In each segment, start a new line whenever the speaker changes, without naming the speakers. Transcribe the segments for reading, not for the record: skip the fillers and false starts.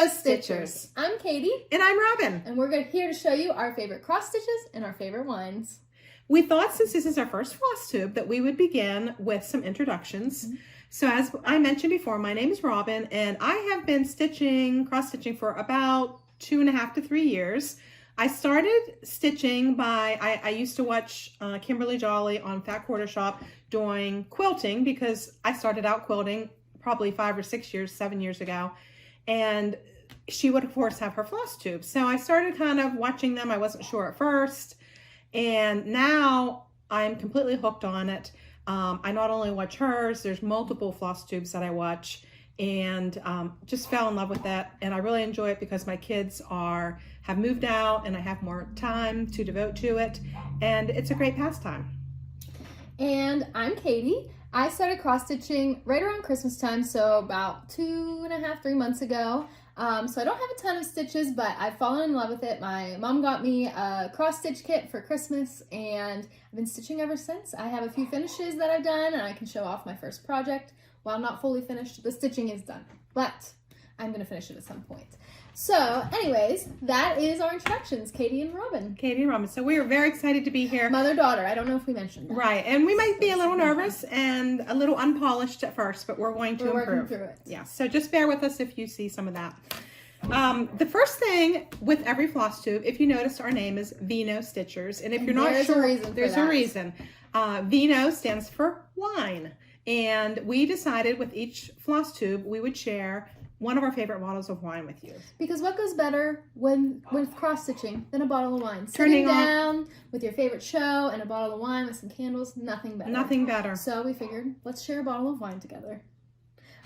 Vino Stitchers.
I'm Katie.
And I'm Robin.
And we're here to show you our favorite cross stitches and our favorite wines.
We thought since this is our first FlossTube that we would begin with some introductions. So as I mentioned before, my name is Robin and I have been cross stitching for about 2.5 to 3 years. I started stitching I used to watch Kimberly Jolly on Fat Quarter Shop doing quilting because I started out quilting probably 5 or 6 years, 7 years ago. And she would of course have her FlossTube. So I started kind of watching them. I wasn't sure at first. And now I'm completely hooked on it. I not only watch hers, there's multiple FlossTubes that I watch, and just fell in love with that. And I really enjoy it because my kids have moved out and I have more time to devote to it. And it's a great pastime. And
I'm Katie. I started cross stitching right around Christmas time, so about 2.5, 3 months ago. So I don't have a ton of stitches, but I've fallen in love with it. My mom got me a cross stitch kit for Christmas and I've been stitching ever since. I have a few finishes that I've done and I can show off my first project. While not fully finished, the stitching is done, but I'm going to finish it at some point. So anyways, that is our introductions, Katie and Robin.
Katie and Robin. So we are very excited to be here.
Mother-daughter. I don't know if we mentioned that.
Right. And we might be a little nervous and a little unpolished at first, but we're going to improve.
Working through it.
Yeah. So just bear with us if you see some of that. The first thing with every FlossTube, if you notice, our name is Vino Stitchers. And if you're not sure, there's a reason. Vino stands for wine. And we decided with each FlossTube, we would share one of our favorite bottles of wine with you.
Because what goes better with cross-stitching than a bottle of wine? Sitting down with your favorite show and a bottle of wine with some candles, nothing better.
Nothing better.
So we figured, let's share a bottle of wine together.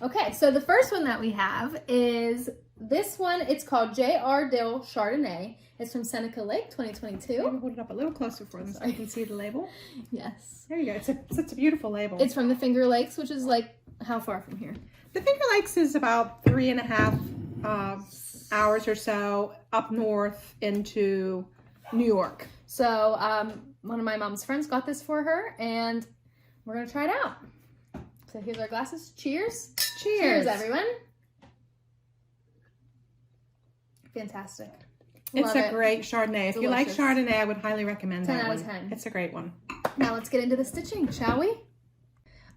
Okay, so the first one that we have is this one. It's called J.R. Dill Chardonnay. It's from Seneca Lake, 2022.
Hold it up a little closer for them so you can see the label.
Yes.
There you go. It's such a beautiful label.
It's from the Finger Lakes, which is like, how far from here?
The Finger Lakes is about 3.5 hours or so up north into New York.
So one of my mom's friends got this for her, and we're going to try it out. So here's our glasses. Cheers.
Cheers.
Cheers, everyone. Fantastic.
It's a great Chardonnay. If you like
Delicious.
Chardonnay, I would highly recommend that
10 out
one.
of 10.
It's a great one.
Now let's get into the stitching, shall we?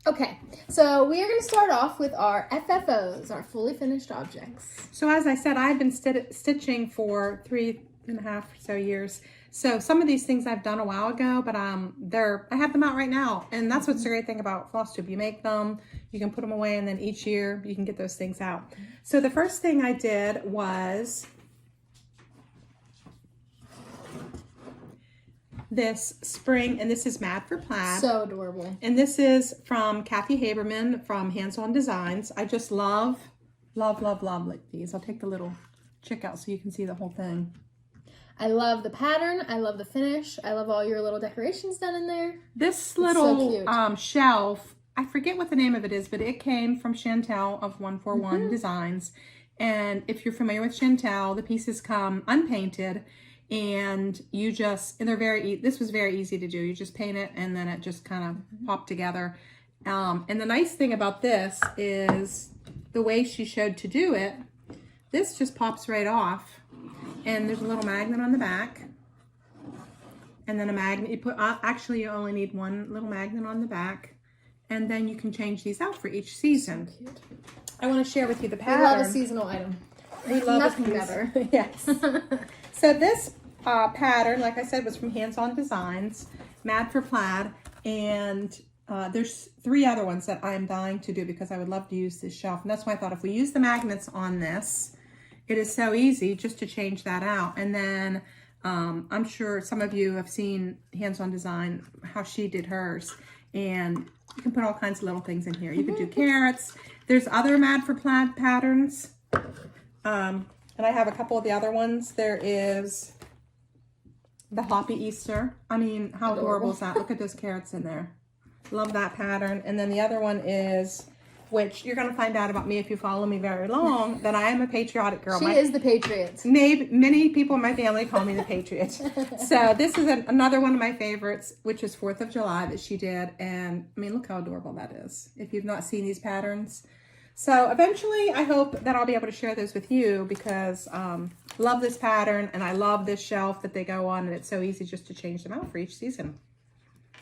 Okay, so we are going to start off with our FFOs, our fully finished objects.
So as I said, I've been stitching for 3.5 or so years. So some of these things I've done a while ago, but I have them out right now. And that's what's the great thing about FlossTube. You make them, you can put them away, and then each year you can get those things out. So the first thing I did was this spring, and this is Mad for Plaid.
So adorable.
And this is from Kathy Haberman from Hands On Designs. I just love like these. I'll take the little chick out so you can see the whole thing.
I love the pattern. I love the finish. I love all your little decorations done in there.
This little shelf, I forget what the name of it is, but it came from Chantel of 141 Designs. And if you're familiar with Chantel, the pieces come unpainted. And this was very easy to do. You just paint it and then it just kind of popped together. And the nice thing about this is the way she showed to do it, this just pops right off. And there's a little magnet on the back. And then a magnet, actually you only need one little magnet on the back. And then you can change these out for each season. So cute. I want to share with you the pattern.
We love a seasonal item.
We love
nothing better.
Yes. So this pattern, like I said, was from Hands On Designs, Mad for Plaid, and there's 3 other ones that I'm dying to do because I would love to use this shelf. And that's why I thought if we use the magnets on this, it is so easy just to change that out. And then I'm sure some of you have seen Hands On Design, how she did hers. And you can put all kinds of little things in here. You could do carrots. There's other Mad for Plaid patterns. And I have a couple of the other ones. There is the Hoppy Easter. I mean, how adorable is that? Look at those carrots in there. Love that pattern. And then the other one is, which you're going to find out about me if you follow me very long, that I am a patriotic girl.
She is the Patriot.
Many people in my family call me the Patriot. So this is another one of my favorites, which is 4th of July that she did. And I mean, look how adorable that is. If you've not seen these patterns. So eventually I hope that I'll be able to share those with you because love this pattern and I love this shelf that they go on, and it's so easy just to change them out for each season.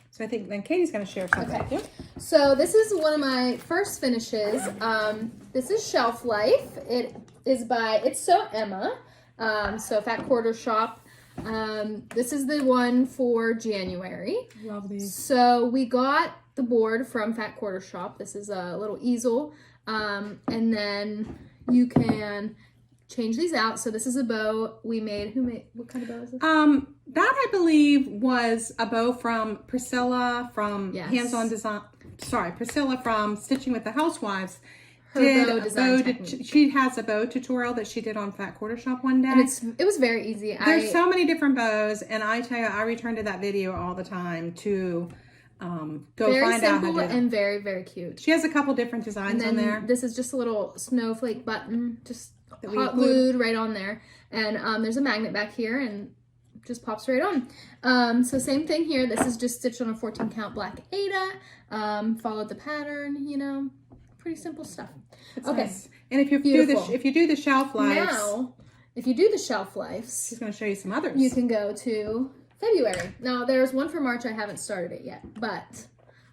So I think then Katie's going to share something with you.
So this is one of my first finishes. This is Shelf Life. It is by It's So Emma. So Fat Quarter Shop. This is the one for January.
Love these.
So we got the board from Fat Quarter Shop. This is a little easel. And then you can change these out. So this is a bow we made. What kind of bow is this?
That I believe was a bow from Priscilla from Hands-On Design. Sorry, Priscilla from Stitching with the Housewives. She has a bow tutorial that she did on Fat Quarter Shop one day.
And it was very easy.
There's so many different bows, and I tell you, I return to that video all the time to go
very
find out how to
simple
do it.
and very, very cute.
She has a couple different designs on there.
This is just a little snowflake button, just hot glued right on there. And there's a magnet back here and just pops right on. So same thing here. This is just stitched on a 14 count black Aida. Followed the pattern, you know, pretty simple stuff.
It's
okay.
Nice. And if you do the shelf lives,
now, if you do the shelf lives,
she's going to show you some others.
You can go to February. Now there's one for March. I haven't started it yet, but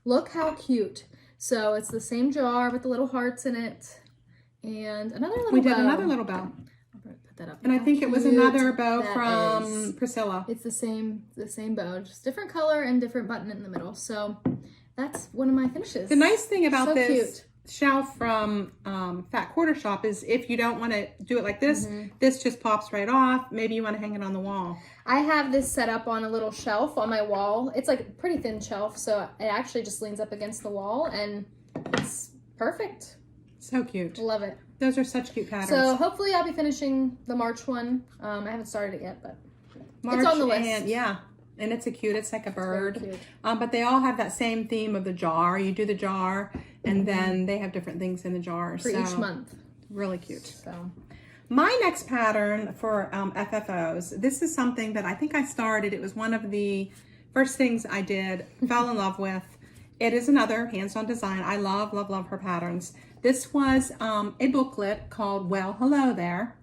look how cute. So it's the same jar with the little hearts in it, and another little bow.
We did another little bow.
Put that up.
And I think it was another bow from Priscilla.
It's the same bow, just different color and different button in the middle. So that's one of my finishes.
The nice thing about this shelf from Fat Quarter Shop is if you don't want to do it like this, this just pops right off. Maybe you want to hang it on the wall.
I have this set up on a little shelf on my wall. It's like a pretty thin shelf, so it actually just leans up against the wall, and it's perfect.
So cute.
Love it.
Those are such cute patterns.
So hopefully I'll be finishing the March one. I haven't started it yet, but it's on the list.
And it's it's like a bird.
Cute.
But they all have that same theme of the jar. You do the jar, and then they have different things in the jar.
For each month.
Really cute.
So
my next pattern for FFOs, this is something that I think I started. It was one of the first things I did, fell in love with. It is another hands-on design. I love, love, love her patterns. This was a booklet called Well, Hello There.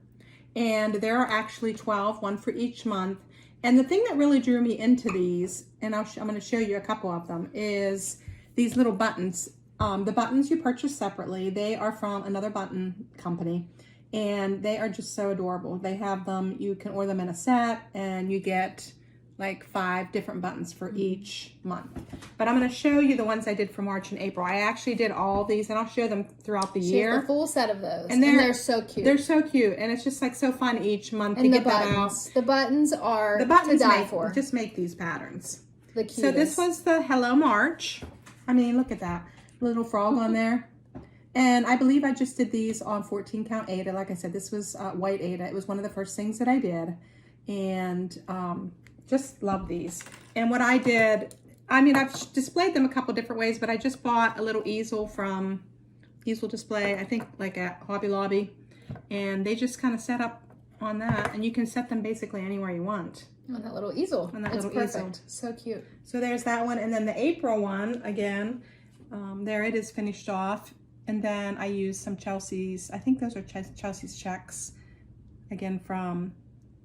And there are actually 12, one for each month. And the thing that really drew me into these, and I'm going to show you a couple of them, is these little buttons. The buttons you purchase separately. They are from another button company, and they are just so adorable. They have them, you can order them in a set, and you get like 5 different buttons for each month. But I'm going to show you the ones I did for March and April. I actually did all these, and I'll show them throughout the year.
She has a full set of those, and they're so cute.
They're so cute, and it's just like so fun each month to get that out.
The buttons are to die for.
Just make these patterns.
The cutest.
So this was the Hello March. I mean, look at that little frog on there. And I believe I just did these on 14 count Aida. Like I said, this was white Aida. It was one of the first things that I did, and just love these. And what I did, I mean, I've displayed them a couple different ways, but I just bought a little easel from Easel Display, I think like at Hobby Lobby, and they just kind of set up on that, and you can set them basically anywhere you want.
On that little easel.
On that
it's
little
perfect.
easel.
So cute.
So there's that one, and then the April one, again, there it is finished off. And then I used some Chelsea's, I think those are Chelsea's checks, again from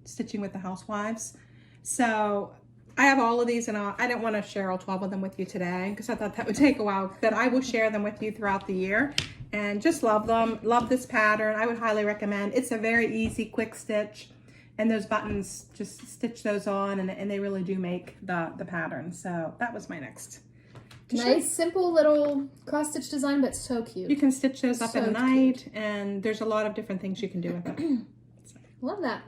Stitching with the Housewives. So I have all of these, and I didn't want to share all 12 of them with you today because I thought that would take a while, but I will share them with you throughout the year, and just love them. Love this pattern. I would highly recommend. It's a very easy, quick stitch, and those buttons, just stitch those on, and they really do make the pattern. So that was my next.
Nice, simple little cross-stitch design, but so cute.
You can stitch those up at night, and there's a lot of different things you can do with it.
Love that.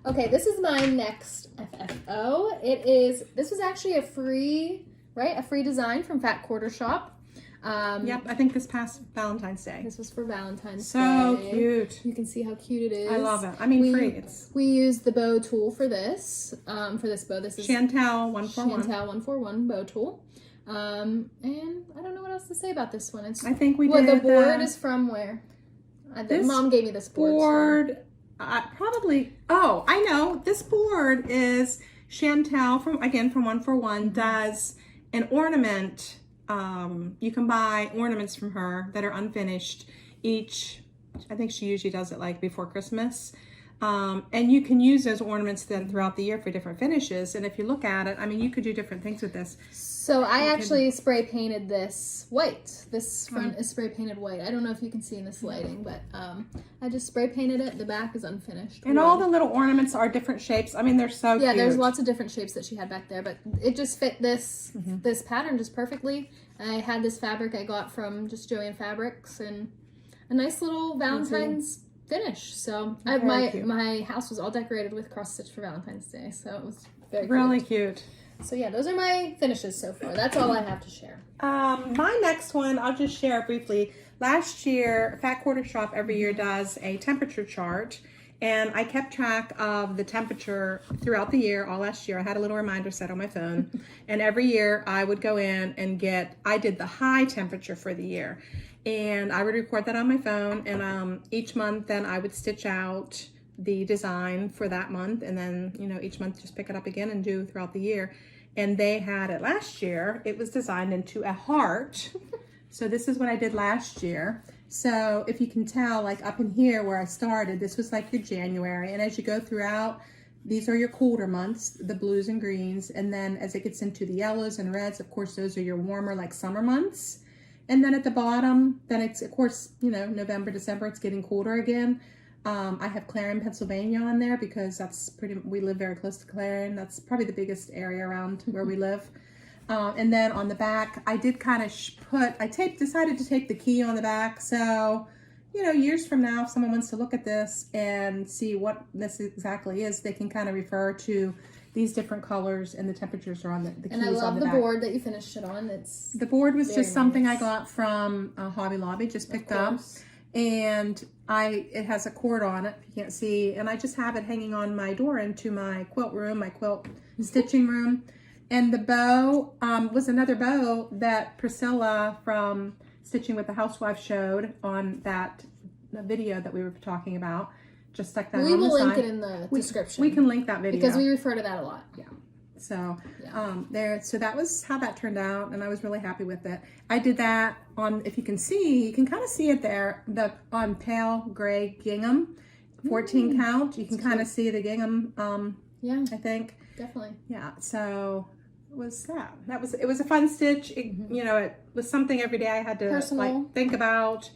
Okay, this is my next FFO. This was actually a free design from Fat Quarter Shop.
Yep, I think this past Valentine's Day.
This was for Valentine's Day.
So cute.
You can see how cute it is.
I love it. I mean,
we used the bow tool for this. For this bow, this is
Chantel 141.
Chantel 141 bow tool. And I don't know what else to say about this one.
I think we did.
The board is from where? Mom gave me this board.
Probably. Oh, I know. This board is Chantel from 141 does an ornament. You can buy ornaments from her that are unfinished each. I think she usually does it like before Christmas. And you can use those ornaments then throughout the year for different finishes. And if you look at it, I mean, you could do different things with this.
So I actually spray painted this white. This front is spray painted white. I don't know if you can see in this lighting, but I just spray painted it. The back is unfinished.
And all the little ornaments are different shapes. I mean, they're so
yeah,
cute.
there's lots of different shapes that she had back there, but it just fit this this pattern just perfectly. I had this fabric I got from just Joann Fabrics, and a nice little Valentine's finish. So my house was all decorated with cross stitch for Valentine's Day, so it was very
cute.
So yeah, those are my finishes so far. That's all I have to share.
My next one, I'll just share briefly. Last year, Fat Quarter Shop every year does a temperature chart, and I kept track of the temperature throughout the year. All last year, I had a little reminder set on my phone, and every year I would go in and I did the high temperature for the year, and I would record that on my phone, and each month then I would stitch out the design for that month, and then, you know, each month just pick it up again and do throughout the year. And they had it last year. It was designed into a heart. So this is what I did last year. So if you can tell, like up in here where I started, this was like your January. And as you go throughout, these are your colder months, the blues and greens. And then as it gets into the yellows and reds, of course, those are your warmer, like summer months. And then at the bottom, then it's, of course, you know, November, December, it's getting colder again. I have Clarion, Pennsylvania on there because we live very close to Clarion. That's probably the biggest area around where we live. And then on the back, I did kind of decided to take the key on the back. So, you know, years from now, if someone wants to look at this and see what this exactly is, they can kind of refer to these different colors, and the temperatures are on the keys on the back.
And I love the board that you finished it on.
The board was just something I got from Hobby Lobby, just picked up. And it has a cord on it, if you can't see, and I just have it hanging on my door into my quilt room, my quilt stitching room. And the bow was another bow that Priscilla from Stitching with the Housewife showed on the video that we were talking about. Just stuck that on the side. We will link
it in the description.
We can link that video.
Because we refer to that a lot.
Yeah. So so that was how that turned out, and I was really happy with it. I did that on, if you can see, you can kind of see it there, on pale gray gingham, 14 count. You can kind of see the gingham. I think
definitely.
Yeah. So it was it was a fun stitch. You know, it was something every day I had to like think about.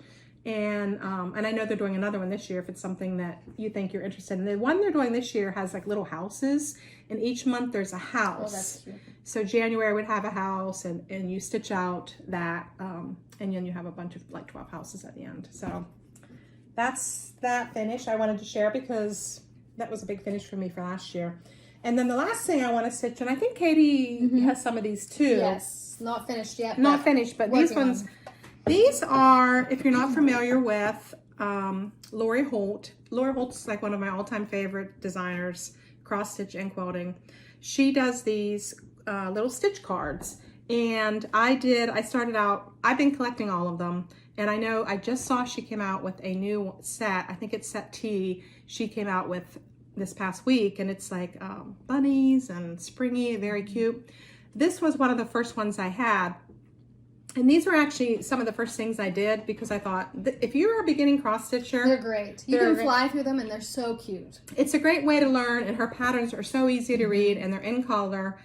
And I know they're doing another one this year if it's something that you think you're interested in. The one they're doing this year has like little houses, and each month there's a house.
Oh, that's true.
So January would have a house, and you stitch out that, and then you have a bunch of like 12 houses at the end. So that's that finish I wanted to share because that was a big finish for me for last year. And then the last thing I want to stitch, and I think Katie has some of these too.
Yes, not finished yet.
Not finished, but these ones. These are, if you're not familiar with Lori Holt. Lori Holt's like one of my all-time favorite designers, cross stitch and quilting. She does these little stitch cards, and I started out, I've been collecting all of them, and I know I just saw she came out with a new set. I think it's set T. She came out with this past week, and it's like bunnies and springy, very cute. This was one of the first ones I had. And these were actually some of the first things I did because I thought, if you're a beginning cross stitcher,
they're great. You can fly through them, and they're so cute.
It's a great way to learn, and her patterns are so easy to read, and they're in color.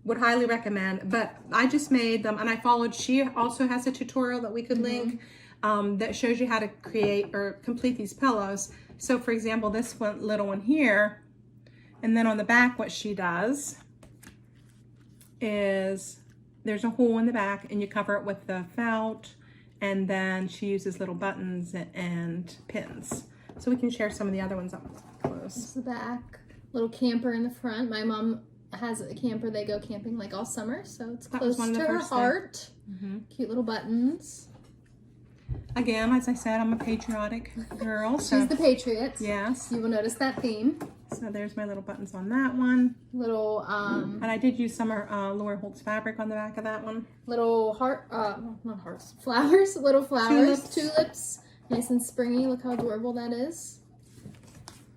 Would highly recommend. But I just made them, and I followed. She also has a tutorial that we could link that shows you how to create or complete these pillows. So, for example, this little one here, and then on the back, what she does is, there's a hole in the back, and you cover it with the felt, and then she uses little buttons and pins. So we can share some of the other ones up close.
This is the back. Little camper in the front. My mom has a camper. They go camping like all summer, so it's close to her heart. Cute little buttons.
Again, as I said, I'm a patriotic girl.
She's the Patriots.
Yes.
You will notice that theme.
So there's my little buttons on that one.
Little,
and I did use some Lori Holt's fabric on the back of that one.
Little heart, not hearts, flowers, little flowers, tulips. Nice and springy. Look how adorable that is.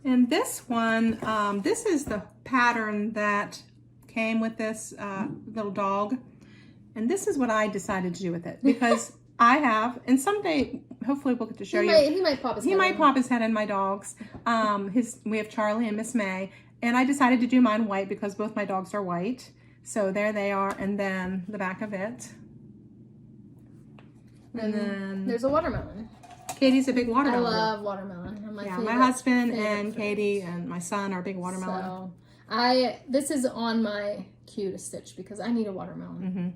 And this one, this is the pattern that came with this little dog. And this is what I decided to do with it because I have, and someday hopefully we'll get to show you.
He might pop his head.
He might
in.
pop his head in my dogs. We have Charlie and Miss May, and I decided to do mine white because both my dogs are white. So there they are, and then the back of it. And then
there's a watermelon.
Katie's a big watermelon.
I love watermelon. My
my husband and Katie and my son are big watermelon.
So this is on my queue to stitch because I need a watermelon.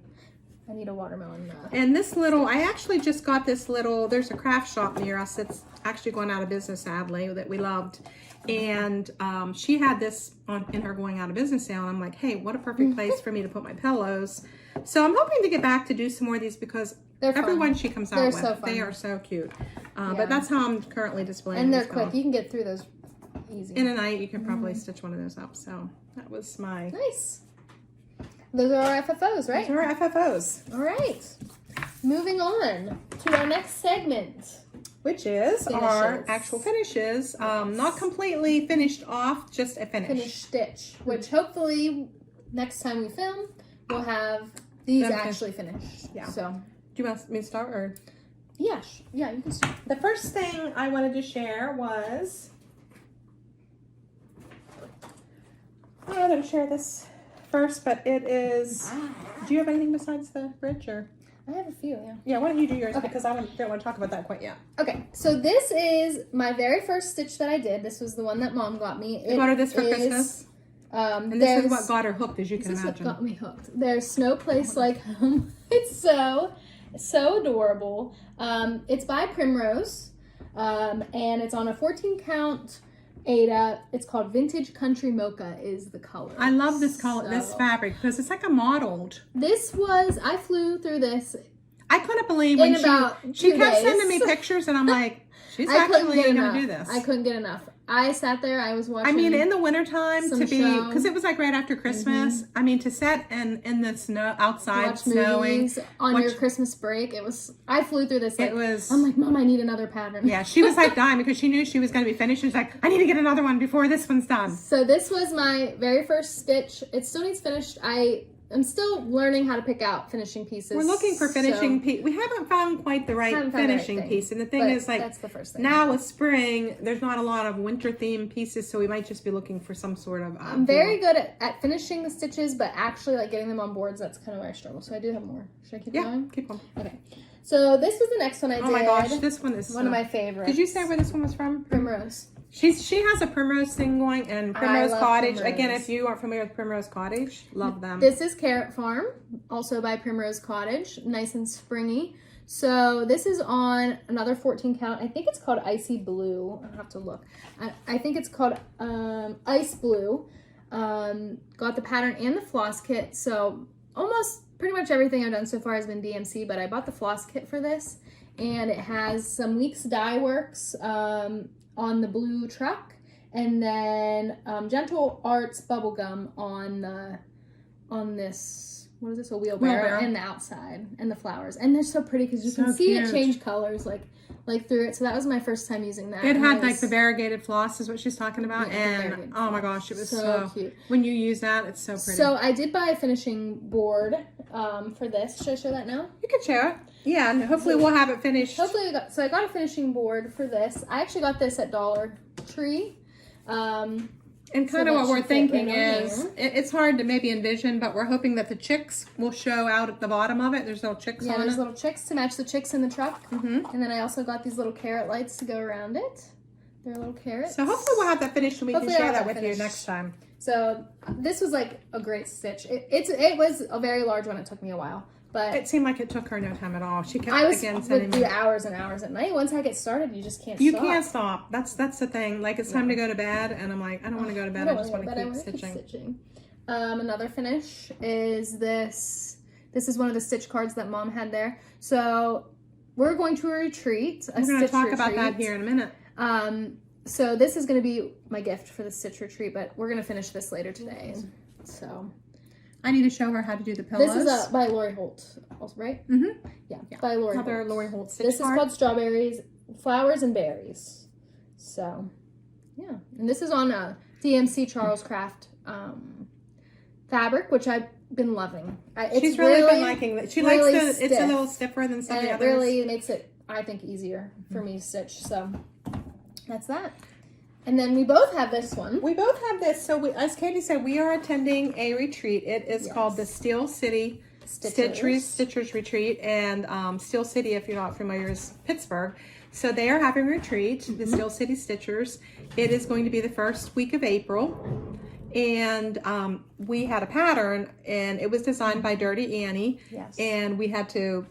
I need a watermelon.
And this little, I actually just got this little, there's a craft shop near us that's actually going out of business, sadly, that we loved. And she had this in her going out of business sale. And I'm like, hey, what a perfect place for me to put my pillows. So I'm hoping to get back to do some more of these because everyone she comes out with, they are so cute. But that's how I'm currently displaying.
And they're quick. You can get through those easy.
In a night, you can probably stitch one of those up. So that was my...
Nice. Those are our FFOs, right?
Those are our FFOs.
All right. Moving on to our next segment.
Which is our actual finishes. Not completely finished off, just a finish.
Finished stitch. Which hopefully next time we film, we'll have these actually finished.
Yeah.
So,
do you want me to start or?
Yeah, yeah, you can start.
The first thing I wanted to share was, I'm going to share this first, but it is, do you have anything besides the bridge or?
I have a few, yeah.
Yeah, why don't you do yours because I don't want to talk about that quite yet.
Okay, so this is my very first stitch that I did. This was the one that Mom got me.
You got her this for Christmas? And this is what got her hooked, as you can imagine.
This is what got me hooked. There's no place like home. It's so adorable. It's by Primrose, and it's on a 14 count Aida. It's called Vintage Country Mocha is the color.
I love this color, this fabric, because it's like a mottled.
This was, I flew through this.
I couldn't believe when she kept sending me pictures, and I'm like, she's actually going to do this.
I couldn't get enough. I sat there, I was watching.
I mean, in the wintertime to be, because it was like right after Christmas. I mean, to sit in the snow outside, snowing
on your Christmas break. It was. I flew through this. Like,
it was.
I'm like, Mom, I need another pattern.
Yeah, she was like dying because she knew she was going to be finished. She was like, I need to get another one before this one's done.
So this was my very first stitch. It still needs finished. I'm still learning how to pick out finishing pieces.
We're looking for finishing piece. We haven't found quite the right finishing piece. And the thing is, like,
that's the first thing.
Now with spring, there's not a lot of winter themed pieces, so we might just be looking for some sort of.
I'm very good at finishing the stitches, but actually, like, getting them on boards, that's kind of where I struggle. So I do have more. Should I keep going?
Yeah, keep going.
Okay. So this was the next one I did.
Oh my gosh, this one is
one of my favorites.
Did you say where this one was from?
Primrose.
She has a Primrose thing going, and Primrose Cottage.
Primrose.
Again, if you aren't familiar with Primrose Cottage, love them.
This is Carrot Farm, also by Primrose Cottage, nice and springy. So this is on another 14 count. I think it's called Icy Blue. I'll have to look. I think it's called Ice Blue. Got the pattern and the floss kit. So almost pretty much everything I've done so far has been DMC, but I bought the floss kit for this, and it has some Weeks Dye Works on the blue truck, and then Gentle Arts bubblegum on this, what is this, a wheelbarrow, and the outside, and the flowers. And they're so pretty because you can see it change colors like through it. So that was my first time using that.
It had like the variegated floss is what she's talking about. Yeah, and oh my gosh, it was so cute. When you use that, it's so pretty.
So I did buy a finishing board for this. Should I show that now?
You can show it. Yeah, and hopefully we'll have it finished.
Hopefully I got a finishing board for this. I actually got this at Dollar Tree.
And kind of what we're thinking is, it's hard to maybe envision, but we're hoping that the chicks will show out at the bottom of it. There's little chicks on it. Yeah,
there's little chicks to match the chicks in the truck. And then I also got these little carrot lights to go around it. They're little carrots.
So hopefully we'll have that finished and we can share that with you next time.
So this was like a great stitch. It was a very large one. It took me a while. But
it seemed like it took her no time at all. She kept
sending me hours and hours at night. Once I get started, you just can't stop.
You can't stop. That's the thing. Like, it's time to go to bed, and I'm like, I don't want to go to bed. I just want to keep stitching.
Another finish is this. This is one of the stitch cards that Mom had there. So we're going to a retreat.
We're going to talk about that here in a minute.
So this is going to be my gift for the stitch retreat, but we're going to finish this later today. So
I need to show her how to do the pillows.
This is by Lori Holt, right? Yeah, by Lori Holt.
Another Lori Holt stitch
This is called Strawberries, Flowers, and Berries. So, yeah. And this is on a DMC Charles Craft fabric, which I've been loving.
She's really been liking it. She likes it's a little stiffer than some of the others.
It really makes it I think, easier for me to stitch. So that's that. And then we both have this one.
We both have this. So as Katie said, we are attending a retreat. It is called the Steel City Stitchers Retreat. And Steel City, if you're not familiar, is Pittsburgh. So they are having a retreat, the Steel City Stitchers. It is going to be the first week of April. And we had a pattern, and it was designed by Dirty Annie.
Yes.
And we had to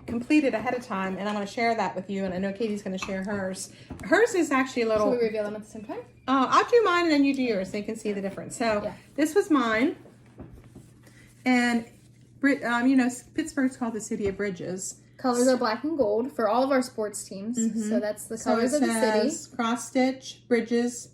complete it ahead of time, and I'm going to share that with you. And I know Katie's going to share hers. Hers is actually a little.
Should we reveal them at the same time?
I'll do mine, and then you do yours, so you can see the difference. So this was mine, and you know, Pittsburgh's called the city of bridges.
Colors are black and gold for all of our sports teams. So that's the colors of the city.
Cross stitch, bridges,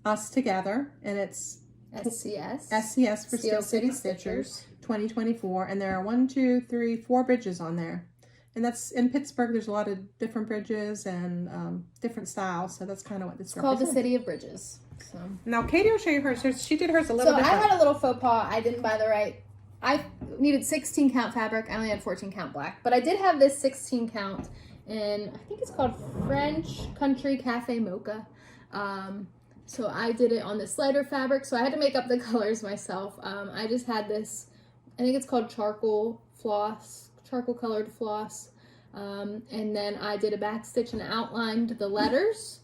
us together, and it's SCS for Steel City Stitchers 2024, and there are 1, 2, 3, 4 bridges on there, and that's in Pittsburgh. There's a lot of different bridges and different styles, so that's kind of what this is
called, the City of Bridges. So
now Katie will show you hers. She did hers a little different.
I had a little faux pas. I didn't buy the right. I needed 16 count fabric. I only had 14 count black, but I did have this 16 count, and I think it's called French Country Cafe Mocha. So I did it on this lighter fabric, so I had to make up the colors myself. I just had this, I think it's called charcoal colored floss. And then I did a back stitch and outlined the letters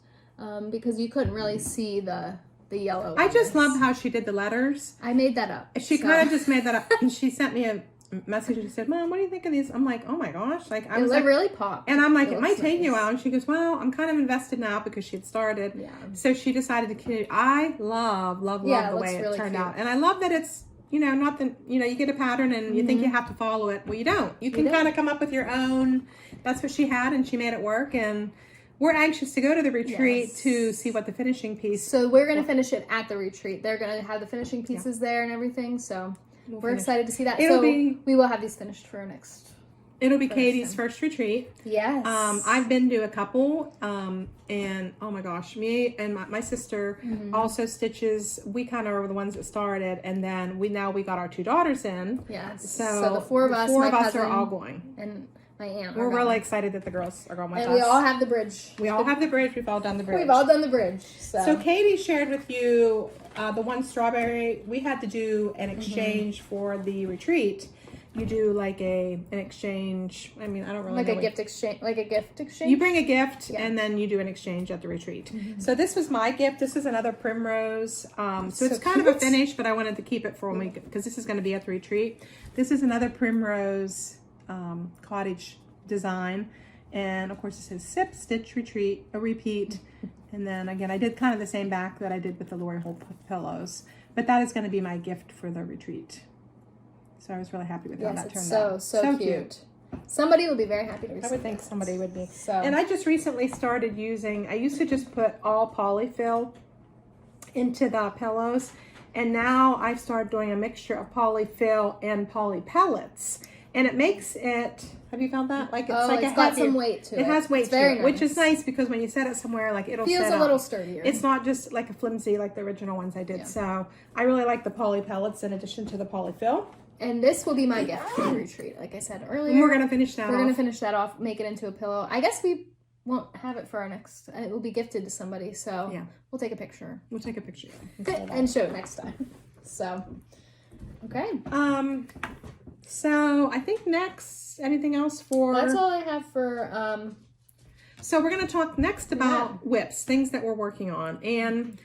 because you couldn't really see the yellow.
I just love how she did the letters.
I made that up.
She kind of just made that up, and she sent me a message. She said, "Mom, what do you think of these?" I'm like, "Oh my gosh!" Like I was like,
really popped.
And I'm like, "It might take you a while." And she goes, "Well, I'm kind of invested now because she had started."
Yeah.
So she decided to continue. I love the way it turned out, and I love that it's, you know, not that, you know, you get a pattern and you think you have to follow it. Well, you don't. You can kind of come up with your own. That's what she had, and she made it work. And we're anxious to go to the retreat to see what the finishing piece.
So we're going to finish it at the retreat. They're going to have the finishing pieces there and everything. So we're excited to see that. We will have these finished for our next.
It'll be Katie's first retreat.
Yes.
I've been to a couple, and oh my gosh, me and my sister also stitches. We kind of were the ones that started, and then we got our 2 daughters in.
Yes.
So
the 4 of us,
my cousin, are all going.
And my aunt.
We're really excited that the girls are going with us.
And we all have the bridge.
We all have the bridge. We've all done the bridge.
We've all done the bridge. So
Katie shared with you the one strawberry. We had to do an exchange for the retreat. You do like an exchange. I mean, I don't really know.
Like a gift exchange?
You bring a gift and then you do an exchange at the retreat. So this was my gift. This is another primrose. So it's kind of a finish, but I wanted to keep it for when because this is going to be at the retreat. This is another primrose cottage design. And of course it says sip, stitch, retreat, a repeat. And then again, I did kind of the same back that I did with the Lori Holt pillows. But that is going to be my gift for the retreat. So I was really happy with how that turned out.
So cute. Somebody will be very happy to receive
I would think somebody would be.
So.
And I just recently started using, I used to just put all polyfill into the pillows. And now I've started doing a mixture of polyfill and poly pellets. And it makes it, have you found that? Like
it's got some weight to it.
It has weight
to
it,
nice.
Which is nice because when you set it somewhere, like it'll
feels
set
a little sturdier.
It's not just like a flimsy like the original ones I did. So I really like the poly pellets in addition to the polyfill.
And this will be my gift for the retreat. Like I said earlier.
And we're going to finish that off.
We're going to finish that off, make it into a pillow. I guess we won't have it for our next, it will be gifted to somebody. So we'll take a picture.
We'll take a picture.
And show it next time. So, okay.
So I think next, anything else for...
That's all I have for...
So we're going to talk next about whips, things that we're working on. And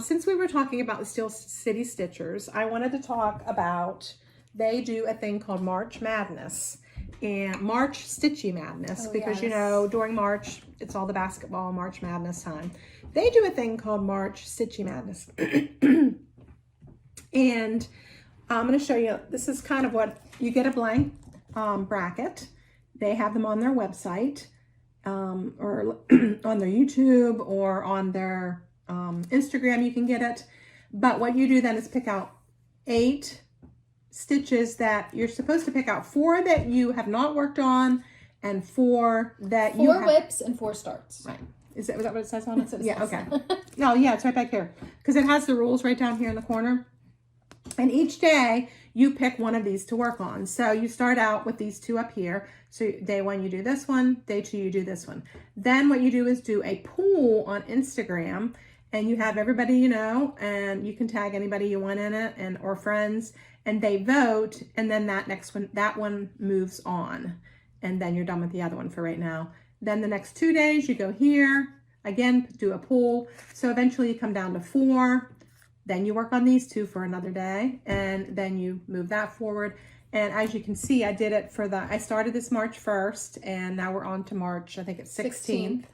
since we were talking about the Steel City Stitchers, I wanted to talk about, they do a thing called March Madness. And March Stitchy Madness, because you know, during March, it's all the basketball March Madness time. They do a thing called March Stitchy Madness. And I'm going to show you, this is kind of what, you get a blank bracket. They have them on their website, or on their YouTube, or on their Instagram, you can get it. But what you do then is pick out 8 stitches that you're supposed to pick out, 4 that you have not worked on, and 4 that you have.
4 whips and 4 starts.
Right. Is that what it says on it?
Yeah,
okay. No, yeah, it's right back here. Because it has the rules right down here in the corner. And each day you pick one of these to work on. So you start out with these two up here. So day 1, you do this one. Day 2, you do this one. Then what you do is do a poll on Instagram, and you have everybody you know, and you can tag anybody you want in it, and or friends, and they vote. And then that one moves on. And then you're done with the other one for right now. Then the next 2 days you go here, again, do a poll. So eventually you come down to 4. Then you work on these 2 for another day, and then you move that forward. And as you can see, I did it I started this March 1st, and now we're on to March, I think it's 16th.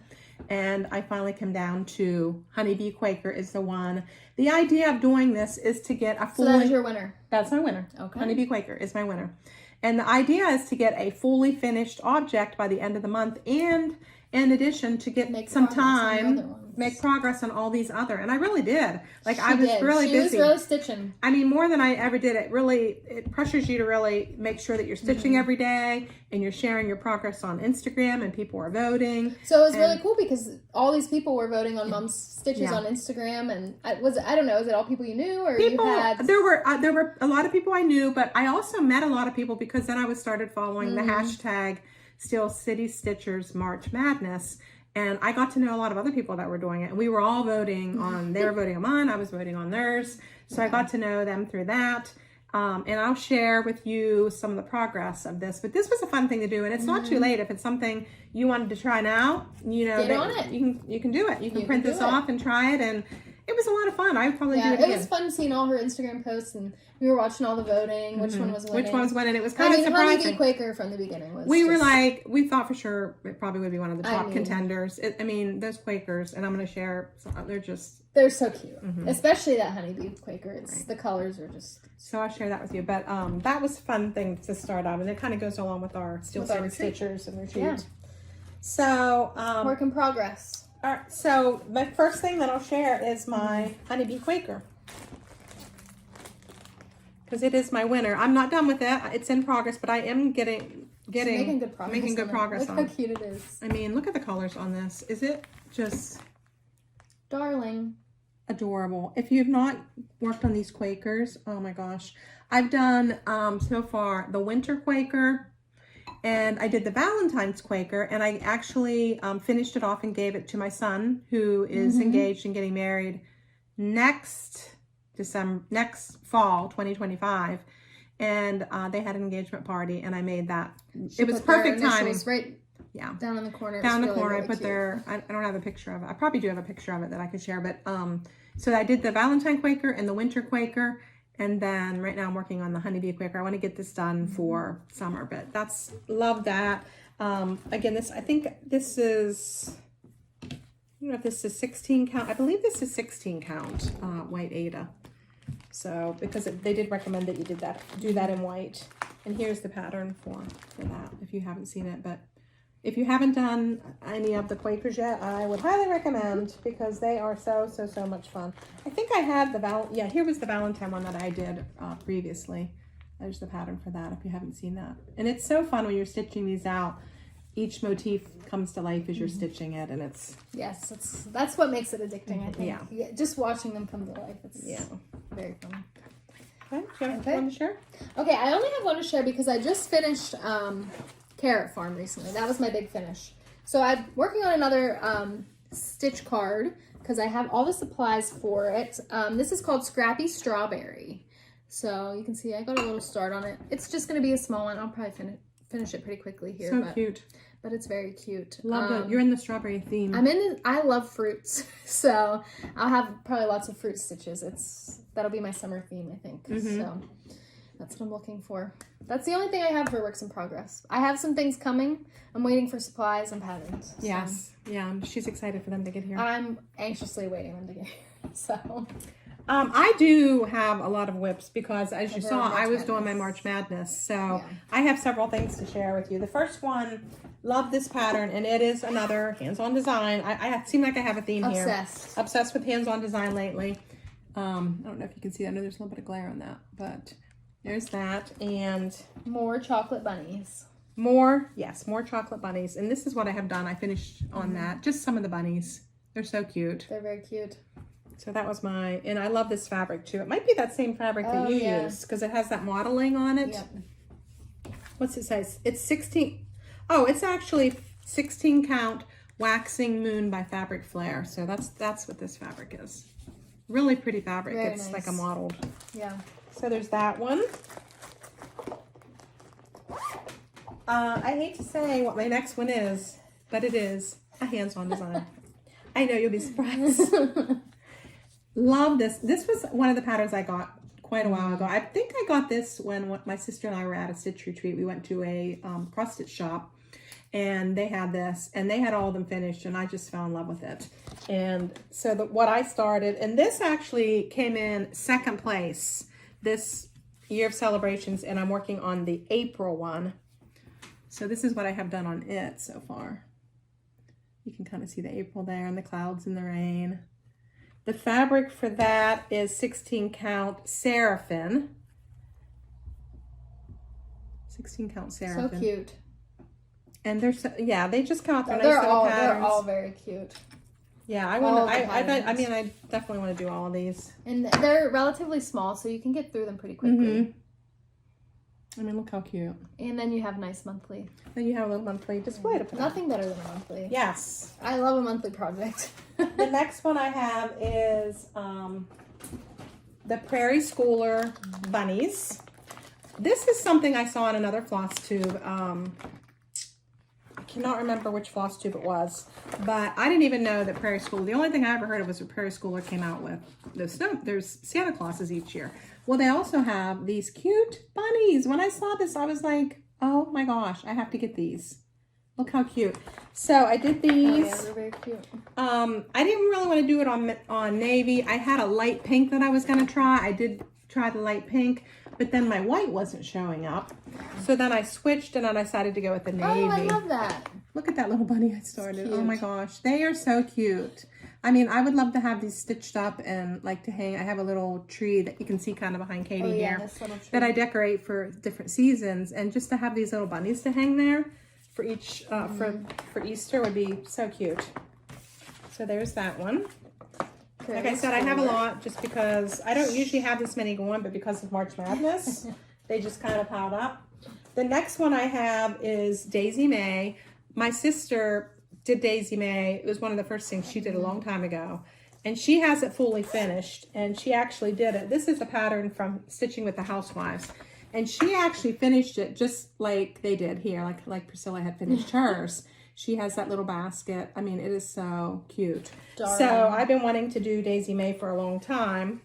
And I finally come down to Honeybee Quaker is the one. The idea of doing this is to get a full...
So that is your winner?
That's my winner.
Okay.
Honeybee Quaker is my winner. And the idea is to get a fully finished object by the end of the month, and in addition to get some time, make progress on all these other. And I really did. Like, I was really busy.
She was really stitching.
I mean, more than I ever did. It pressures you to really make sure that you're stitching every day, and you're sharing your progress on Instagram, and people are voting.
So it was really cool because all these people were voting on Mom's stitches on Instagram, and I don't know, is it all people you knew, or you had?
There were a lot of people I knew, but I also met a lot of people because then I started following the hashtag Steel City Stitchers March Madness. And I got to know a lot of other people that were doing it. And we were all voting on, they were voting on mine, I was voting on theirs. So I got to know them through that. And I'll share with you some of the progress of this. But this was a fun thing to do. And it's not too late. If it's something you wanted to try now, you know,
get on it.
You can do it. You can print this off and try it. And it was a lot of fun. I would probably do it again.
It was fun seeing all her Instagram posts, and we were watching all the voting, which one was winning.
Which one was winning. It was kind of surprising.
Honeybee Quaker from the beginning was
we thought for sure it probably would be one of the top contenders. Those Quakers, and I'm going to share,
they're so cute. Especially that Honeybee Quaker. The colors are just...
So I'll share that with you. But that was a fun thing to start out, and it kind of goes along with our Steel City Stitchers and retreat. Yeah. So...
work in progress.
All right, so the first thing that I'll share is my Honeybee Quaker, because it is my winner. I'm not done with it. It's in progress, but I am making good progress on it.
Look how cute it is.
I mean, look at the colors on this. Is it just
darling?
Adorable. If you've not worked on these Quakers, oh my gosh. I've done so far the Winter Quaker, and I did the Valentine's Quaker, and I actually finished it off and gave it to my son, who is engaged and getting married next fall, 2025. And they had an engagement party, and I made that. It was perfect timing.
Right down in the corner.
Down in the corner. I put I don't have a picture of it. I probably do have a picture of it that I could share. But so I did the Valentine Quaker and the Winter Quaker. And then right now I'm working on the Honeybee Quaker. I want to get this done for summer, but love that. Again, I think this is, I don't know if this is 16 count. I believe this is 16 count white Ada. So, because they did recommend that you do that in white. And here's the pattern for that, if you haven't seen it. But if you haven't done any of the Quakers yet, I would highly recommend, because they are so much fun. I think I had here was the Valentine one that I did previously. There's the pattern for that, if you haven't seen that. And it's so fun when you're stitching these out. Each motif comes to life as you're stitching it, and it's...
Yes, that's what makes it addicting, I think. Yeah. Just watching them come to life, it's very fun.
Okay, do you have one to share?
Okay, I only have one to share because I just finished... Carrot Farm recently. That was my big finish. So I'm working on another stitch card because I have all the supplies for it. This is called Scrappy Strawberry. So you can see I got a little start on it. It's just going to be a small one. I'll probably finish it pretty quickly here.
So cute.
But it's very cute.
Love it. You're in the strawberry theme.
I love fruits. So I'll have probably lots of fruit stitches. That'll be my summer theme, I think. So that's what I'm looking for. That's the only thing I have for works in progress. I have some things coming. I'm waiting for supplies and patterns. So.
Yes. Yeah. She's excited for them to get here.
I'm anxiously waiting them to get here. So.
I do have a lot of whips because, as you saw, I was doing my March Madness. So I have several things to share with you. The first one, love this pattern, and it is another hands-on design. I seem like I have a theme here. Obsessed with hands-on design lately. I don't know if you can see that. I know there's a little bit of glare on that, but... There's that, and
more chocolate bunnies.
More chocolate bunnies. And this is what I have done. I finished on that. Just some of the bunnies. They're so cute.
They're very cute.
So that was my, and I love this fabric too. It might be that same fabric that you use because it has that modeling on it.
Yep.
What's it say? It's 16. Oh, it's actually 16 count waxing moon by Fabric Flair. So that's what this fabric is. Really pretty fabric.
Very
it's
nice.
like a mottled.
Yeah.
So there's that one. I hate to say what my next one is, but it is a hands-on design. I know you'll be surprised. Love this. This was one of the patterns I got quite a while ago. I think I got this when my sister and I were at a stitch retreat. We went to a cross stitch shop and they had this and they had all of them finished and I just fell in love with it. And so what I started, and this actually came in second place this year of celebrations, and I'm working on the April one. So this is what I have done on it so far. You can kind of see the April there and the clouds and the rain. The fabric for that is 16 count Seraphim. 16 count Seraphim.
So cute.
And they're so, yeah, they just come out.
They're all very cute.
Yeah, I mean, I definitely want to do all of these.
And they're relatively small, so you can get through them pretty quickly.
I mean, look how cute.
And then you have nice monthly.
Then you have a little monthly display to put.
Nothing better than a monthly.
Yes.
I love a monthly project.
The next one I have is the Prairie Schooler Bunnies. This is something I saw in another FlossTube. I cannot remember which FlossTube it was, but I didn't even know that Prairie Schooler, the only thing I ever heard of was that Prairie Schooler came out with there's Santa Clauses each year. Well, they also have these cute bunnies. When I saw this, I was like, oh my gosh, I have to get these. Look how cute. So I did these.
Oh, yeah, they're very cute.
I didn't really want to do it on navy. I had a light pink that I was going to try. I did try the light pink, but then my white wasn't showing up. So then I switched and then I decided to go with the navy.
Oh, I love that.
Look at that little bunny I started. Oh my gosh. They are so cute. I mean, I would love to have these stitched up and like to hang. I have a little tree that you can see kind of behind Katie here that I decorate for different seasons. And just to have these little bunnies to hang there for each, for Easter would be so cute. So there's that one. Like I said, I have a lot just because I don't usually have this many going, but because of March Madness, they just kind of piled up. The next one I have is Daisy May. My sister did Daisy May. It was one of the first things she did a long time ago. And she has it fully finished. And she actually did it. This is a pattern from Stitching with the Housewives. And she actually finished it just like they did here. Like Priscilla had finished hers. She has that little basket. I mean, it is so cute. Darn. So I've been wanting to do Daisy May for a long time.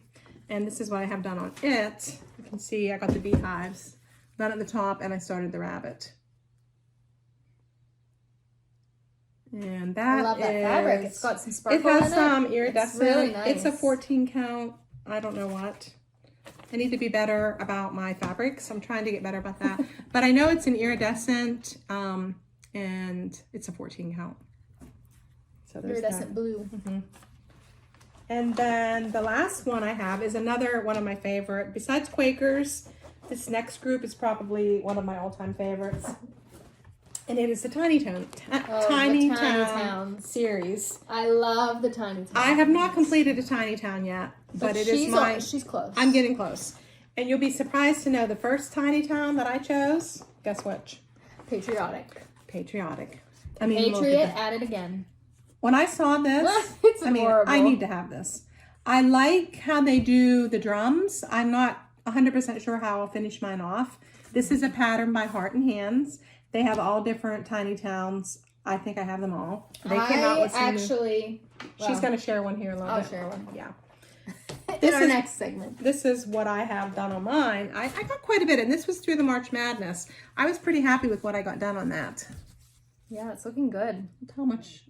And this is what I have done on it. You can see I got the beehives done at the top and I started the rabbit. And that
I love that fabric. It's got some sparkle
in it. It has
in
some iridescent.
It's really nice.
It's a 14 count. I don't know what. I need to be better about my fabrics. I'm trying to get better about that. But I know it's an iridescent and it's a 14 count. So there's
iridescent blue.
And then the last one I have is another one of my favorite. Besides Quakers, this next group is probably one of my all-time favorites. And it is the Tiny Town series.
I love the Tiny Town.
I have not completed a Tiny Town yet, but it is mine.
She's close.
I'm getting close. And you'll be surprised to know the first Tiny Town that I chose, guess which?
Patriotic.
Patriotic. I mean,
Patriot at it again.
When I saw this,
it's
I mean,
adorable.
I need to have this. I like how they do the drums. I'm not 100% sure how I'll finish mine off. This is a pattern by Heart and Hands. They have all different Tiny Towns. I think I have them all. They came out with some she's going to share one here in a little bit.
I'll share one.
Yeah.
In our next segment.
This is what I have done on mine. I got quite a bit, and this was through the March Madness. I was pretty happy with what I got done on that.
Yeah, it's looking good.
Look how much.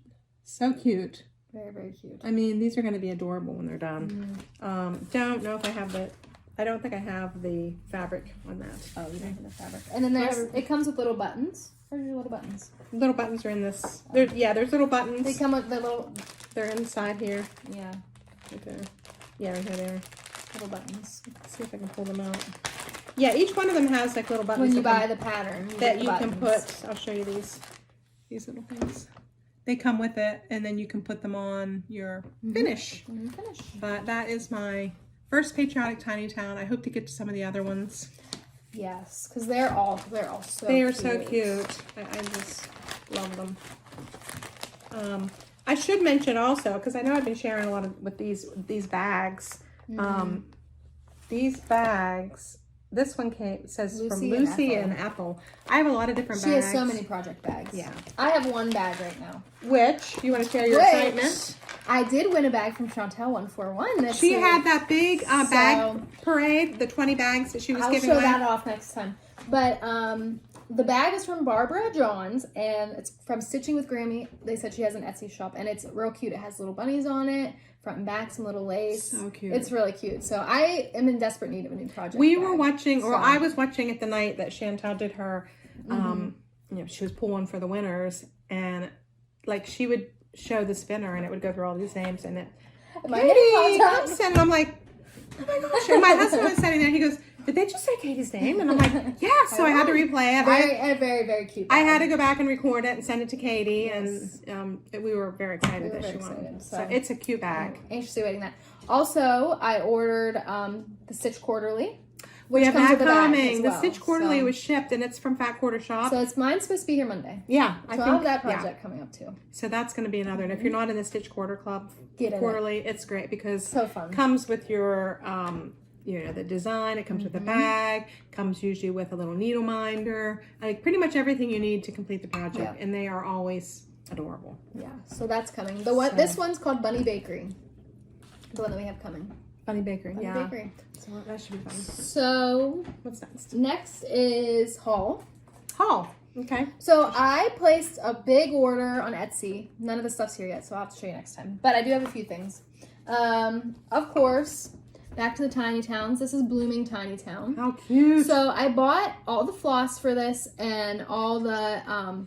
So cute.
Very, very cute.
I mean, these are going to be adorable when they're done. Don't know if I have the... I don't think I have the fabric on that.
Oh, you don't have the fabric. And then it comes with little buttons. Where's your little buttons?
Little buttons are in this. There's little buttons.
They come with the little...
They're inside here.
Yeah.
Right there. Yeah, right here they are.
Little buttons.
Let's see if I can pull them out. Yeah, each one of them has like little buttons.
When you buy the pattern.
That you can put... I'll show you these little things. they come with it, and then you can put them on your finish.
Finish.
But that is my first Patriotic Tiny Town. I hope to get to some of the other ones.
Yes, because they're all so
They are
cute.
so cute. I just love them. I should mention also, because I know I've been sharing a lot with these bags. These bags, this one says from Lucy and Ethel. I have a lot of different bags.
She has so many project bags.
Yeah.
I have one bag right now.
Which, you want to share your excitement?
I did win a bag from Chantel 141 this
She
week.
had that big bag parade, the 20 bags that she was giving away.
I'll show that off next time. But the bag is from Barbara Johns, and it's from Stitching with Grammy. They said she has an Etsy shop, and it's real cute. It has little bunnies on it, front and back, some little lace.
So cute.
It's really cute. So I am in desperate need of a new project.
We were watching, or I was watching it the night that Chantel did her, you know, she was pulling for the winners, and like she would show the spinner, and it would go through all these names, and it, Katie Thompson, and I'm like, oh my gosh. And my husband was sitting there, he goes, did they just say Katie's name? And I'm like, yeah. So I had to replay it.
Very, very cute.
I had to go back and record it and send it to Katie, and we were very excited that she won. So it's a cute bag.
Anxiously waiting that. Also, I ordered the Stitch Quarterly.
We have that coming.
Well.
The Stitch Quarterly was shipped, and it's from Fat Quarter Shop.
So mine's supposed to be here Monday.
Yeah,
I have that project coming up too.
So that's going to be another. And if you're not in the Stitch Quarter Club Quarterly, it's great because
so fun.
Comes with your you know, the design. It comes with the bag. Comes usually with a little needle minder. Like pretty much everything you need to complete the project, and they are always adorable.
Yeah, so that's coming. This one's called Bunny Bakery. The one that we have coming.
Bunny Bakery.
Bunny Bakery.
So that should be fun.
So
what's next?
Next is haul.
Haul. Okay.
So I placed a big order on Etsy. None of the stuff's here yet, so I'll have to show you next time. But I do have a few things. Of course, back to the Tiny Towns. This is Blooming Tiny Town.
How cute.
So I bought all the floss for this and all the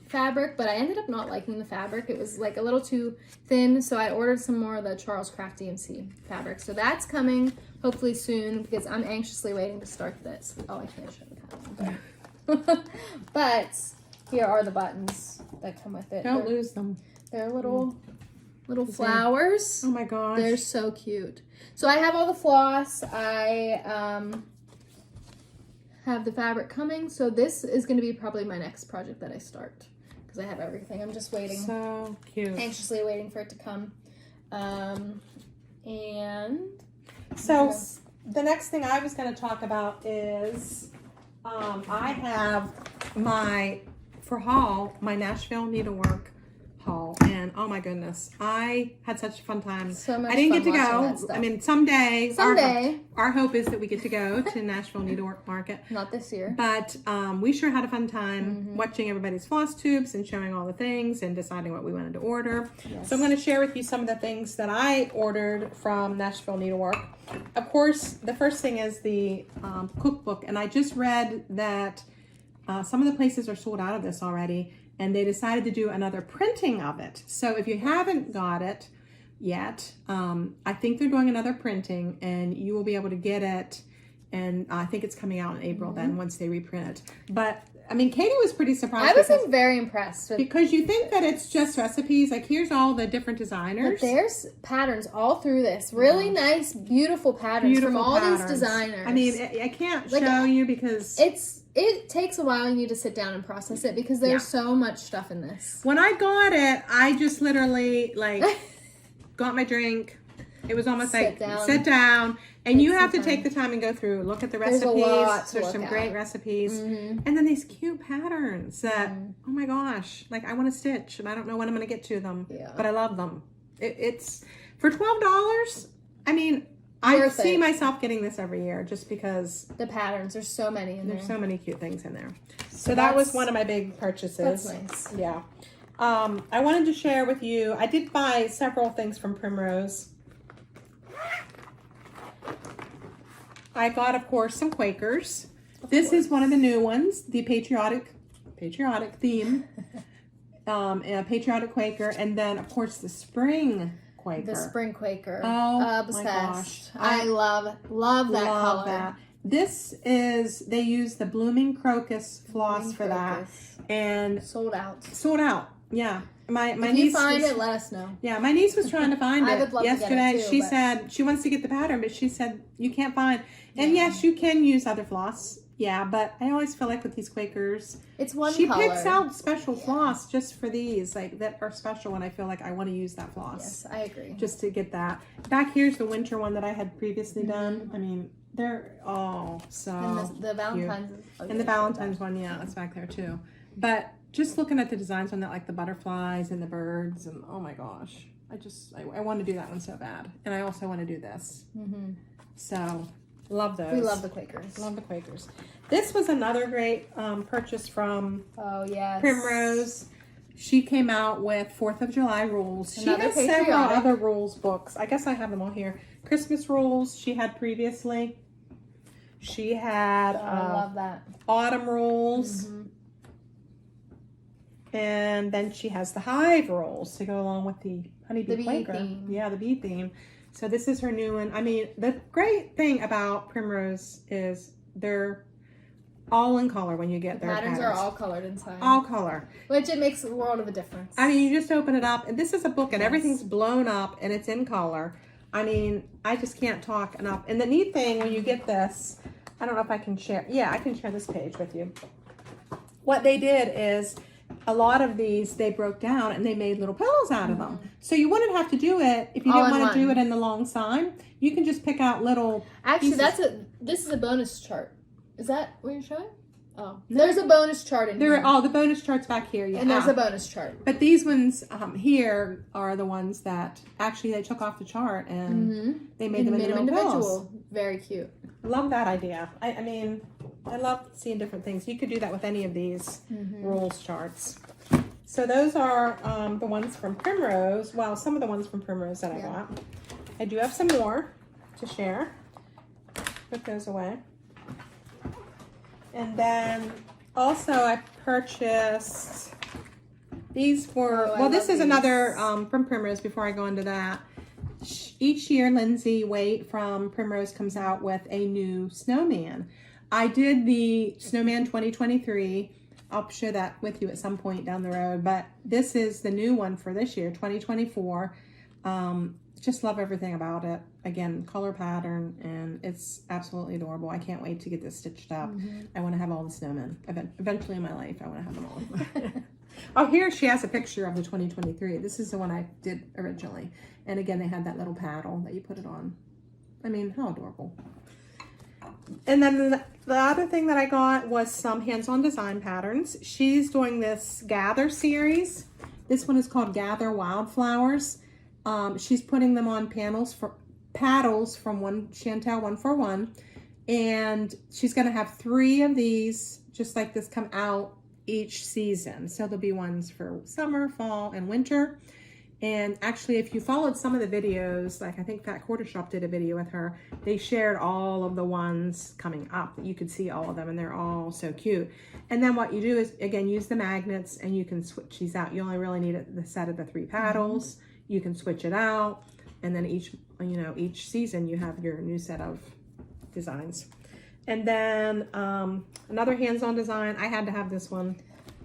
fabric, but I ended up not liking the fabric. It was like a little too thin, so I ordered some more of the Charles Craft DMC fabric. So that's coming hopefully soon because I'm anxiously waiting to start this. Oh, I can't show the pattern. But here are the buttons that come with it.
Don't lose them.
They're little flowers.
Oh my gosh.
They're so cute. So I have all the floss. I have the fabric coming. So this is going to be probably my next project that I start because I have everything. I'm just waiting.
So cute.
Anxiously waiting for it to come. And
so the next thing I was going to talk about is I have for haul, my Nashville needlework haul, and oh my goodness, I had such a fun time.
So much
I didn't
fun
get to go. I mean, someday. Our hope is that we get to go to Nashville Needlework Market.
Not this year.
But we sure had a fun time watching everybody's floss tubes and showing all the things and deciding what we wanted to order. Yes. So I'm going to share with you some of the things that I ordered from Nashville Needlework. Of course, the first thing is the cookbook, and I just read that some of the places are sold out of this already, and they decided to do another printing of it. So if you haven't got it yet, I think they're doing another printing, and you will be able to get it, and I think it's coming out in April then once they reprint it. But I mean, Katie was pretty surprised.
I was very impressed.
Because you think that it's just recipes. Like, here's all the different designers.
But there's patterns all through this. Really nice, beautiful patterns from all these designers.
I mean, I can't show you because
it takes a while. You need to sit down and process it because there's so much stuff in this.
When I got it, I just literally got my drink. It was almost sit down. And you have to take the time and go through, look at the recipes. There's some great recipes. And then these cute patterns that, oh my gosh, like I want to stitch and I don't know when I'm going to get to them, but I love them. It's for $12. I mean, I see myself getting this every year just because.
The patterns, there's so many in there.
There's so many cute things in there. So that was one of my big purchases.
That's nice.
Yeah. I wanted to share with you, I did buy several things from Primrose. I got, of course, some Quakers. This is one of the new ones, the patriotic theme, Patriotic Quaker, and then, of course, the Spring Quaker.
The Spring Quaker.
Oh, my gosh.
I love that color. That.
This is, they use the Blooming Crocus floss for that. And
sold out.
Yeah. My
If
niece
you find
was,
it, let us know.
Yeah, my niece was trying to find
I
it
would love to get it
yesterday.
too,
She
but-
said she wants to get the pattern, but she said you can't find. And
Yeah.
yes, you can use other floss. Yeah, but I always feel like with these Quakers,
It's one
she
color.
picks out special floss just for these, like that are special, and I feel like I want to use that floss.
Yes, I agree.
Just to get that. Back here's the winter one that I had previously done. I mean, they're all so
And the Valentine's.
and the Valentine's one, yeah, that's back there too. But just looking at the designs on that, like the butterflies and the birds, and oh my gosh, I want to do that one so bad. And I also want to do this. So, love those.
We love the Quakers.
Love the Quakers. This was another great purchase from
yes.
Primrose. She came out with 4th of July rules. She
Another
has several
patriotic.
other rules books. I guess I have them all here. Christmas rules she had previously. She had
I love that.
autumn rules. And then she has the hive rolls to go along with the Honeybee
The bee
Quaker.
theme.
Yeah, the bee theme. So this is her new one. I mean, the great thing about Primrose is they're all in color when you get their
Patterns are all colored inside.
all color.
Which it makes a world of a difference.
I mean, you just open it up, and this is a book, and everything's blown up, and it's in color. I mean, I just can't talk enough. And the neat thing when you get this, I don't know if I can share. Yeah, I can share this page with you. What they did is a lot of these they broke down and they made little pillows out of them. So you wouldn't have to do it if you
All
didn't
in
want to do
one.
it in the long sign. You can just pick out little.
Actually,
pieces.
this is a bonus chart. Is that what you're showing? Oh, there's a bonus chart in
There
here.
are the bonus charts back here. Yeah,
And there's a bonus chart.
But these ones here are the ones that actually they took off the chart and they made them into little pillows.
Very cute.
Love that idea. I mean, I love seeing different things. You could do that with any of these rules charts. So those are the ones from Primrose. Well, some of the ones from Primrose that I got. I do have some more to share. Put those away. And then also I purchased these for,
Oh, I
well, this
love
is
these.
another from Primrose before I go into that. Each year, Lindsay Waite from Primrose comes out with a new snowman. I did the Snowman 2023. I'll share that with you at some point down the road. But this is the new one for this year, 2024. Just love everything about it. Again, color pattern, and it's absolutely adorable. I can't wait to get this stitched up. I want to have all the snowmen. Eventually in my life, I want to have them all. Oh, here she has a picture of the 2023. This is the one I did originally. And again, they had that little paddle that you put it on. I mean, how adorable. And then the other thing that I got was some hands-on design patterns. She's doing this Gather series. This one is called Gather Wildflowers. She's putting them on paddles from Chantel 141. And she's going to have 3 of these just like this come out each season. So there'll be ones for summer, fall, and winter. And actually, if you followed some of the videos, like I think Fat Quarter Shop did a video with her, they shared all of the ones coming up. You could see all of them, and they're all so cute. And then what you do is, again, use the magnets, and you can switch these out. You only really need the set of the 3 paddles. You can switch it out, and then each season you have your new set of designs. And then another hands-on design. I had to have this one.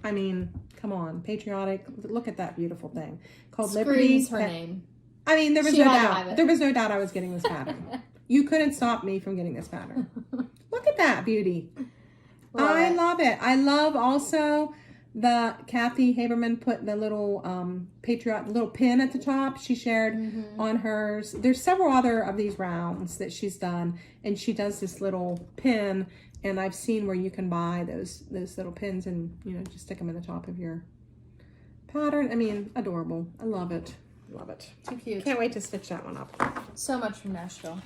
I mean, come on, Patriotic. Look at that beautiful thing called Liberty.
Screams her name.
I mean, there was
She
no
had to have
doubt.
it.
There was no doubt I was getting this pattern. You couldn't stop me from getting this pattern. Look at that beauty. I love it. I love also the Kathy Haberman put the little little pin at the top. She shared on hers. There's several other of these rounds that she's done, and she does this little pin. And I've seen where you can buy those little pins and just stick them in the top of your pattern. I mean, adorable. I love it. Love it.
Too cute.
Can't wait to stitch that one up.
So much from Nashville.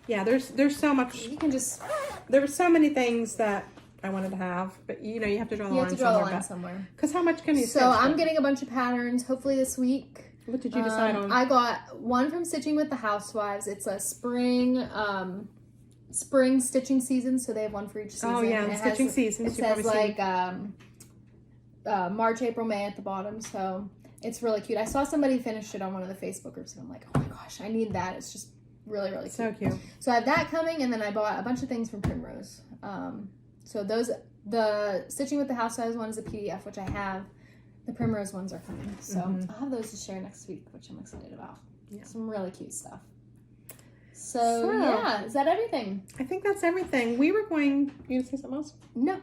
Yeah, there's so much.
You can just
There were so many things that I wanted to have, but you have to draw the line
somewhere.
Because how much can you stitch?
So I'm getting a bunch of patterns, hopefully this week.
What did you decide on?
I got one from Stitching with the Housewives. It's a spring stitching season, so they have one for each season.
Oh yeah,
It
stitching
has,
seasons.
It says like March, April, May at the bottom, so it's really cute. I saw somebody finish it on one of the Facebook groups, and I'm like, oh my gosh, I need that. It's just really, really cute.
So cute.
So I have that coming, and then I bought a bunch of things from Primrose. So the Stitching with the Housewives one is a PDF, which I have. The primrose ones are coming. So I'll have those to share next week, which I'm excited about.
Yeah.
Some really cute stuff. So yeah, is that everything?
I think that's everything. We were going, you gonna say something else?
No.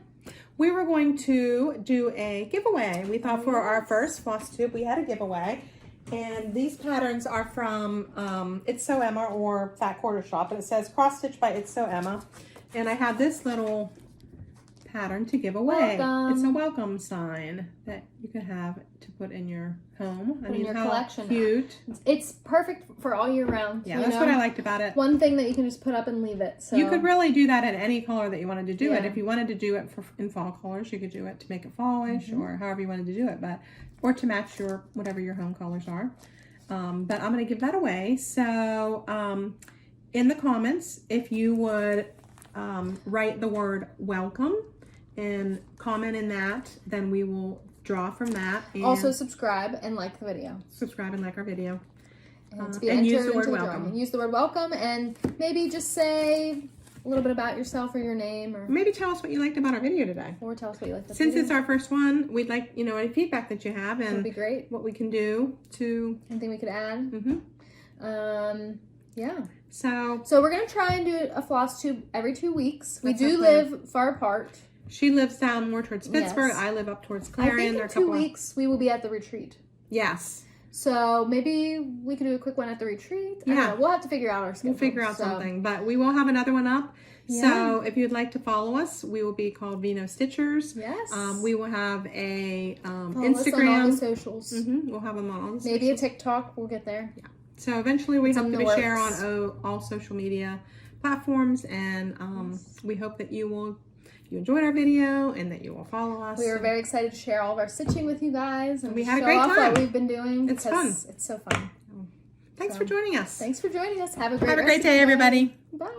We were going to do a giveaway. We thought for our first floss tube, we had a giveaway. And these patterns are from It's So Emma or Fat Quarter Shop. And it says cross stitch by It's So Emma. And I have this little pattern to give away.
Welcome.
It's a welcome sign that you could have to put in your home.
In your collection.
Cute.
It's perfect for all year round.
Yeah, that's what I liked about it.
One thing that you can just put up and leave it. So
you could really do that in any color that you wanted to do it.
Yeah.
If you wanted to do it in fall colors, you could do it to make it fallish or however you wanted to do it, or to match your whatever your home colors are. But I'm going to give that away. So in the comments, if you would write the word welcome and comment in that, then we will draw from that. And
also subscribe and like the video.
Subscribe and like our video.
And to be
and
entered
use the word
into
welcome.
drawing. Use the word welcome and maybe just say a little bit about yourself or your name, or
Maybe tell us what you liked about our video today.
or tell us what you like.
Since it's our first one, we'd like, any feedback that you have
That'd
and
be great.
what we can do to.
Anything we could add. Yeah.
So
we're gonna try and do a floss tube every 2 weeks. We
That's our
do
plan.
live far apart.
she lives down more towards Pittsburgh.
Yes.
I live up towards
I
Clarion.
think
They're
in
a
2
couple of-
weeks we will be at the retreat.
Yes.
So maybe we could do a quick one at the retreat. I don't
Yeah.
know. We'll have to figure out our schedule.
We'll figure out
So,
something, but we will have another one up.
Yeah.
So if you'd like to follow us, we will be called Vino Stitchers.
Yes.
We will have a
Follow us on all
Instagram.
the socials.
We'll have them on all the
Maybe a
socials.
TikTok. We'll get there.
So eventually we hope
in
to
the
be share on
works.
all social media platforms, and we hope that you enjoyed our video and that you will follow us.
We were very excited to share all of our stitching with you guys and
We had a
show
great
off
time.
what we've been doing.
It's
because
fun.
It's so fun.
Thanks for joining us.
Thanks for joining us. Have a great
Have a
rest
great
of
day,
your
everybody.
Bye.